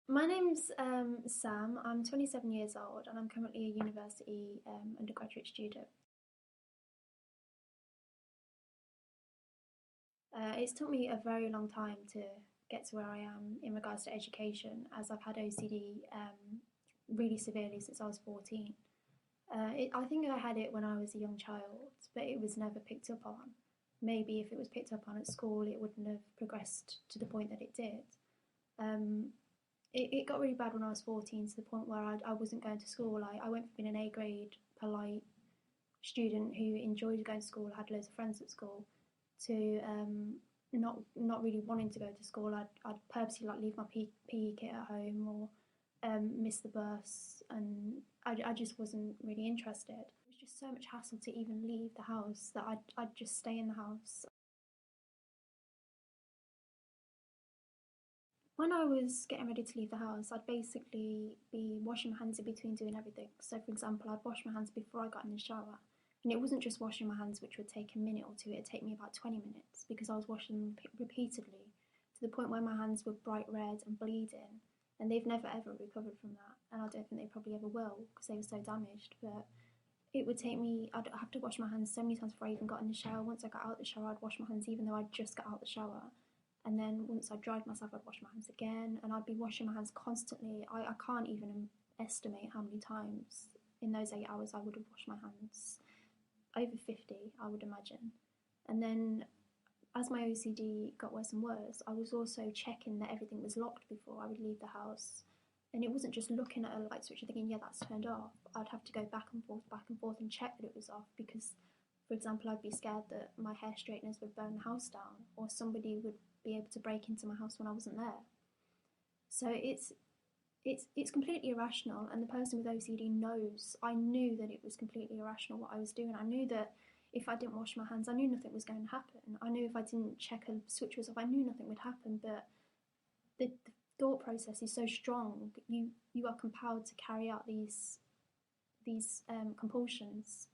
My name's Sam. I'm 27 years old and I'm currently a university undergraduate student. It's took me a very long time to get to where I am in regards to education, as I've had OCD really severely since I was 14. I think I had it when I was a young child, but it was never picked up on. Maybe if it was picked up on at school, it wouldn't have progressed to the point that it did. Um, it got really bad when I was 14 to the point where I wasn't going to school. I went from being an A grade, polite student who enjoyed going to school, had loads of friends at school, to not really wanting to go to school. I'd purposely like leave my PE kit at home or miss the bus, and I just wasn't really interested. It was just so much hassle to even leave the house that I'd just stay in the house. When I was getting ready to leave the house, I'd basically be washing my hands in between doing everything. So, for example, I'd wash my hands before I got in the shower. And it wasn't just washing my hands, which would take a minute or two, it'd take me about 20 minutes because I was washing them repeatedly to the point where my hands were bright red and bleeding. And they've never ever recovered from that. And I don't think they probably ever will because they were so damaged. But it would take me, I'd have to wash my hands so many times before I even got in the shower. Once I got out of the shower, I'd wash my hands even though I'd just got out of the shower. And then once I dried myself, I'd wash my hands again, and I'd be washing my hands constantly. I can't even estimate how many times in those 8 hours I would have washed my hands. Over 50, I would imagine. And then as my OCD got worse and worse, I was also checking that everything was locked before I would leave the house. And it wasn't just looking at a light switch and thinking, yeah, that's turned off. I'd have to go back and forth and check that it was off because, for example, I'd be scared that my hair straighteners would burn the house down or somebody would be able to break into my house when I wasn't there. So it's completely irrational, and the person with OCD knows. I knew that it was completely irrational what I was doing. I knew that if I didn't wash my hands, I knew nothing was going to happen. I knew if I didn't check a switch was off, I knew nothing would happen. But the thought process is so strong. You are compelled to carry out these compulsions,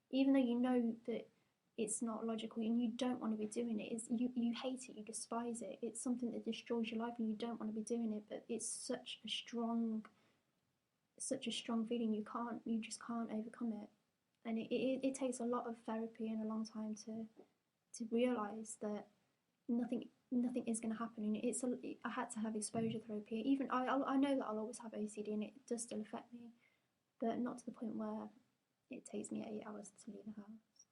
even though you know that it's not logical and you don't want to be doing it. You hate it, you despise it. It's something that destroys your life and you don't want to be doing it. But it's such a strong feeling. You just can't overcome it. And it takes a lot of therapy and a long time to realise that nothing is going to happen. And I had to have exposure therapy. Even I know that I'll always have OCD and it does still affect me, but not to the point where it takes me 8 hours to leave the house.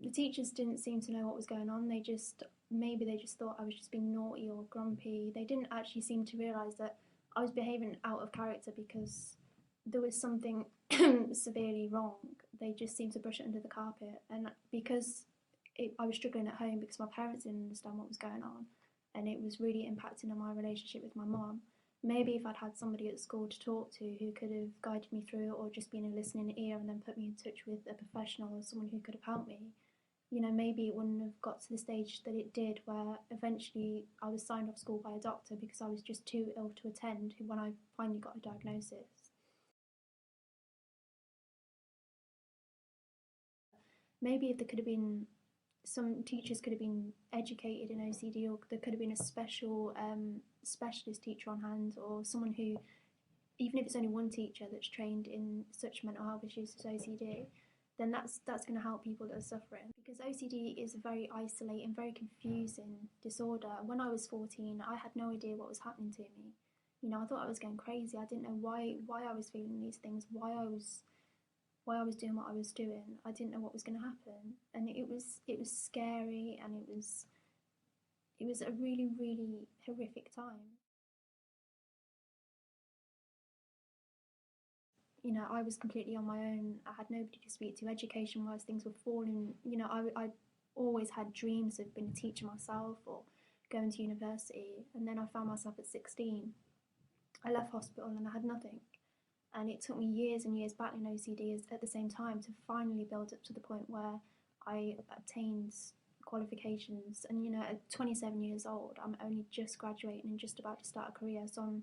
The teachers didn't seem to know what was going on. Maybe they just thought I was just being naughty or grumpy. They didn't actually seem to realise that I was behaving out of character because there was something severely wrong. They just seemed to brush it under the carpet. And because I was struggling at home because my parents didn't understand what was going on, and it was really impacting on my relationship with my mom. Maybe if I'd had somebody at school to talk to who could have guided me through it or just been a listening ear and then put me in touch with a professional or someone who could have helped me, maybe it wouldn't have got to the stage that it did, where eventually I was signed off school by a doctor because I was just too ill to attend when I finally got a diagnosis. Maybe if there could have been some teachers could have been educated in OCD, or there could have been a specialist teacher on hand, or someone who, even if it's only one teacher that's trained in such mental health issues as OCD, then that's going to help people that are suffering. Because OCD is a very isolating, very confusing disorder. When I was 14, I had no idea what was happening to me. I thought I was going crazy. I didn't know why I was feeling these things, why I was doing what I was doing. I didn't know what was going to happen, and it was scary, and it was a really really horrific time. I was completely on my own. I had nobody to speak to. Education wise, things were falling. I always had dreams of being a teacher myself or going to university, and then I found myself at 16. I left hospital and I had nothing. And it took me years and years battling OCD at the same time to finally build up to the point where I obtained qualifications. And at 27 years old, I'm only just graduating and just about to start a career, so I'm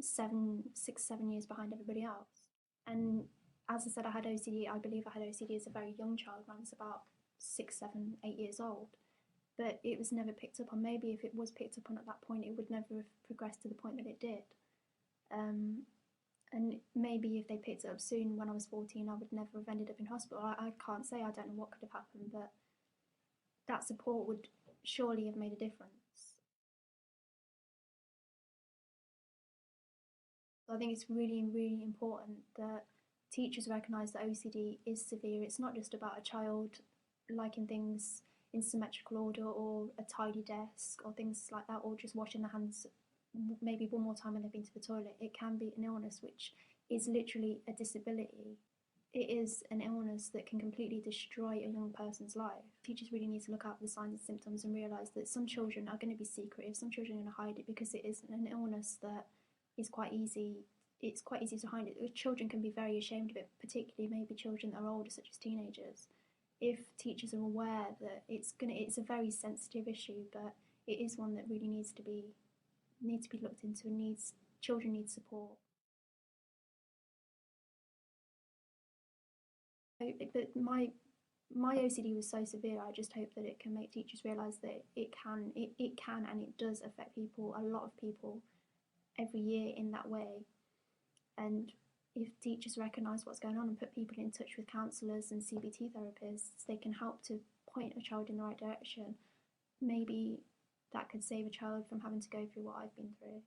6, 7 years behind everybody else. And as I said, I had OCD. I believe I had OCD as a very young child, when I was about 6, 7, 8 years old. but it was never picked up on. Maybe if it was picked up on at that point, it would never have progressed to the point that it did. And maybe if they picked it up soon when I was 14, I would never have ended up in hospital. I can't say, I don't know what could have happened, but that support would surely have made a difference. So I think it's really, really important that teachers recognise that OCD is severe. It's not just about a child liking things in symmetrical order or a tidy desk or things like that, or just washing their hands maybe one more time when they've been to the toilet. It can be an illness which is literally a disability. It is an illness that can completely destroy a young person's life. Teachers really need to look out for the signs and symptoms and realise that some children are going to be secretive, some children are going to hide it because it is an illness that is quite easy. It's quite easy to hide it. Children can be very ashamed of it, particularly maybe children that are older, such as teenagers. If teachers are aware that it's a very sensitive issue, but it is one that really needs to be looked into, and children need support. But my OCD was so severe. I just hope that it can make teachers realise that it can and it does affect people, a lot of people, every year in that way. And if teachers recognise what's going on and put people in touch with counsellors and CBT therapists, they can help to point a child in the right direction. Maybe that could save a child from having to go through what I've been through.